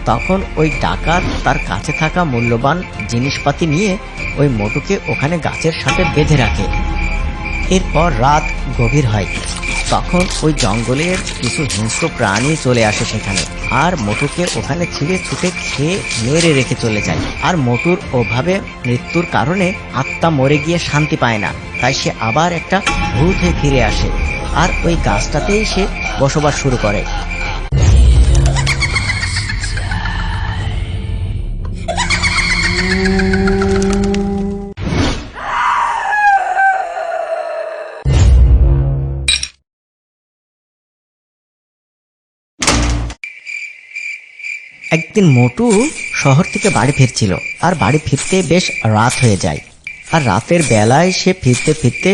তখন ওই ডাকাত তার কাছে থাকা মূল্যবান জিনিসপাতি নিয়ে ওই মোটুকে ওখানে গাছের সাথে বেঁধে রাখে। এরপর রাত গভীর হয়। তখন ওই জঙ্গলের কিছু হিংস্র প্রাণী চলে আসে সেখানে, আর মোটুকে ওখানে ছিঁড়ে ছুটে খেয়ে মেরে রেখে চলে যায়। আর মোটুর ওভাবে মৃত্যুর কারণে আত্মা মরে গিয়ে শান্তি পায় না, তাই সে আবার একটা ভূত হয়ে ফিরে আসে আর ওই গাছটাতেই সে বসবাস শুরু করে। একদিন মোটু শহর থেকে বাড়ি ফিরছিল, আর বাড়ি ফিরতে বেশ রাত হয়ে যায়। আর রাতের বেলায় সে ফিরতে ফিরতে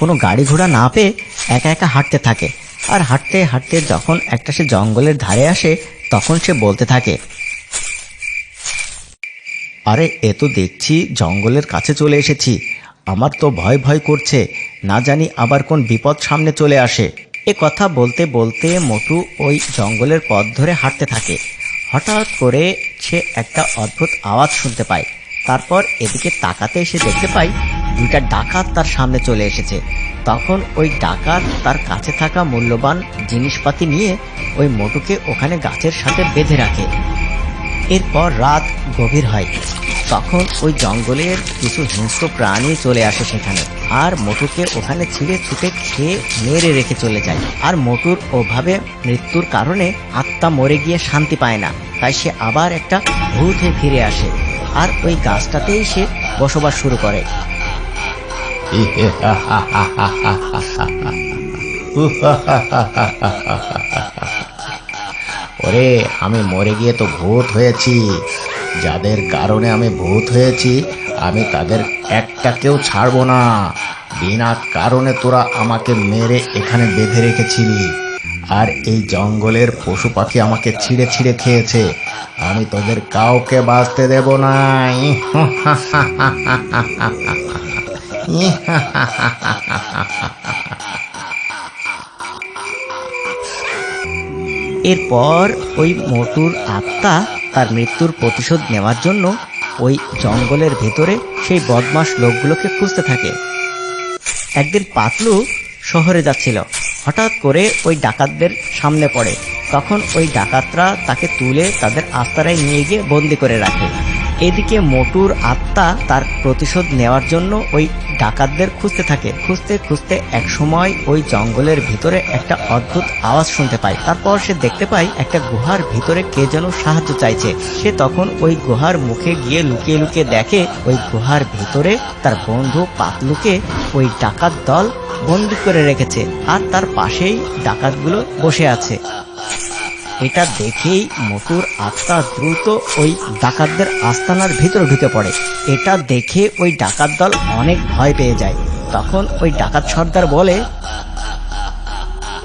কোনো গাড়ি ঘোড়া না পেয়ে একা একা হাঁটতে থাকে। আর হাঁটতে হাঁটতে যখন একটা সে জঙ্গলের ধারে আসে, তখন সে বলতে থাকে, আরে এ তো দেখছি জঙ্গলের কাছে চলে এসেছি, আমার তো ভয় ভয় করছে, না জানি আবার কোন বিপদ সামনে চলে আসে। এ কথা বলতে বলতে মোটু ওই জঙ্গলের পথ ধরে হাঁটতে থাকে। হঠাৎ করে সে একটা অদ্ভুত আওয়াজ শুনতে পায়। তারপর এদিকে তাকাতে এসে দেখতে পায় দুইটা ডাকাত তার সামনে চলে এসেছে। তখন ওই ডাকাত তার কাছে থাকা মূল্যবান জিনিসপাতি নিয়ে ওই মোটুকে ওখানে গাছের সাথে বেঁধে রাখে। এরপর রাত গভীর হয়। তখন ওই জঙ্গলের কিছু হিংস্র প্রাণী চলে আসে সেখানে, আর মোটুকে ওখানে ছিঁড়ে ছুটে খেয়ে মেরে রেখে চলে যায়। আর মোটুর ওভাবে মৃত্যুর কারণে আত্মা মরে গিয়ে শান্তি পায় না, তাই সে আবার একটা ভূত হয়ে ফিরে আসে আর ওই গাছটাতেই সে বসবাস শুরু করে। ওরে, আমি মরে গিয়ে তো ভূত হয়েছি। যাদের কারণে আমি ভূত হয়েছি, আমি তাদের একটাকেও ছাড়বো না। বিনা কারণে তোরা আমাকে মেরে এখানে বেঁধে রেখেছিলি, আর এই জঙ্গলের পশু পাখি আমাকে ছিঁড়ে ছিঁড়ে খেয়েছে। আমি তোদের কাউকে বাঁচতে দেব না। এরপর ওই মোটুর আত্মা তার মৃত্যুর প্রতিশোধ নেওয়ার জন্য ওই জঙ্গলের ভেতরে সেই বদমাশ লোকগুলোকে খুঁজতে থাকে। একদিন পাতলু শহরে যাচ্ছিল, হঠাৎ করে ওই ডাকাতদের সামনে পড়ে। তখন ওই ডাকাতরা তাকে তুলে তাদের আস্তারায় নিয়ে গিয়ে বন্দি করে রাখে। এদিকে মোটুর আত্মা তার প্রতিশোধ নেওয়ার জন্য ওই ডাকাতদের খুঁজতে থাকে। খুঁজতে খুঁজতে এক সময় ওই জঙ্গলের ভিতরে একটা অদ্ভুত আওয়াজ শুনতে পায়। তারপর সে দেখতে পায় একটা গুহার ভিতরে কে যেন সাহায্য চাইছে। সে তখন ওই গুহার মুখে গিয়ে লুকিয়ে লুকিয়ে দেখে ওই গুহার ভিতরে তার বন্ধু পাতলুকে ওই ডাকাত দল বন্দি করে রেখেছে, আর তার পাশেই ডাকাতগুলো বসে আছে। এটা দেখেই মোটুর আত্মা দ্রুত ওই ডাকাতদের আস্তানার ভিতরে ঢুকে পড়ে। এটা দেখে ওই ডাকাত দল অনেক ভয় পেয়ে যায়। তখন ওই ডাকাত সর্দার বলে,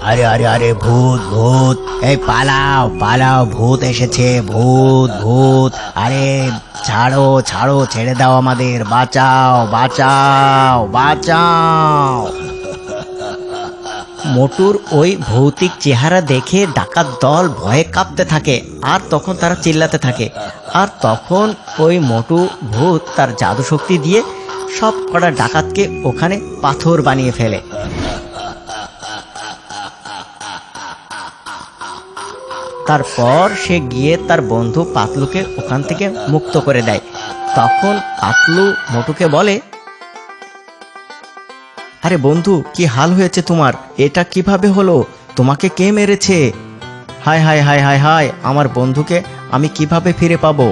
আরে আরে আরে, ভূত ভূত, এই পালাও পালাও, ভূত এসেছে, ভূত ভূত। আরে ছাড়ো ছাড়ো, ছেড়ে দাও আমাদের, বাঁচাও বাঁচাও বাঁচাও। মোটুর ওই ভৌতিক চেহারা দেখে ডাকাত দল ভয়ে কাঁপতে থাকে, আর তখন তারা চিল্লাতে থাকে। আর তখন ওই মোটু ভূত তার জাদু শক্তি দিয়ে সব কটা ডাকাতকে ওখানে পাথর বানিয়ে ফেলে। তারপর সে গিয়ে তার বন্ধু পাতলুকে ওখান থেকে মুক্ত করে দেয়। তখন পাতলু মোটুকে বলে, আরে বন্ধু, কি হাল হয়েছে তোমার? এটা কিভাবে হলো? তোমাকে কে মেরেছে? হায় হায় হায় হায় হায়, আমার বন্ধুকে আমি কিভাবে ফিরে পাবো?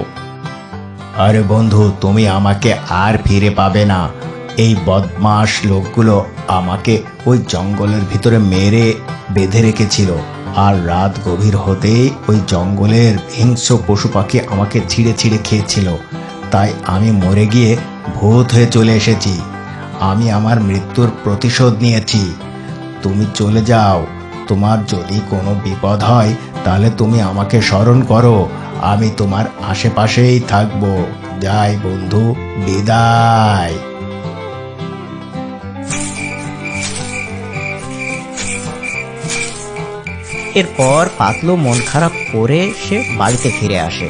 আরে বন্ধু, তুমি আমাকে আর ফিরে পাবে না। এই বদমাশ লোকগুলো আমাকে ওই জঙ্গলের ভিতরে মেরে বেঁধে রেখেছিল, আর রাত গভীর হতেই ওই জঙ্গলের হিংস্র পশু পাখি আমাকে ছিঁড়ে ছিঁড়ে খেয়েছিল। তাই আমি মরে গিয়ে ভূত হয়ে চলে এসেছি। আমি আমার মৃত্যুর প্রতিশোধ নিয়েছি। তুমি চলে যাও। তোমার যদি কোনো বিপদ হয় তাহলে তুমি আমাকে স্মরণ করো, আমি তোমার আশেপাশেই থাকবো। যাই বন্ধু, বিদায়। এরপর পাতলু মন খারাপ করে সে বাড়িতে ফিরে আসে।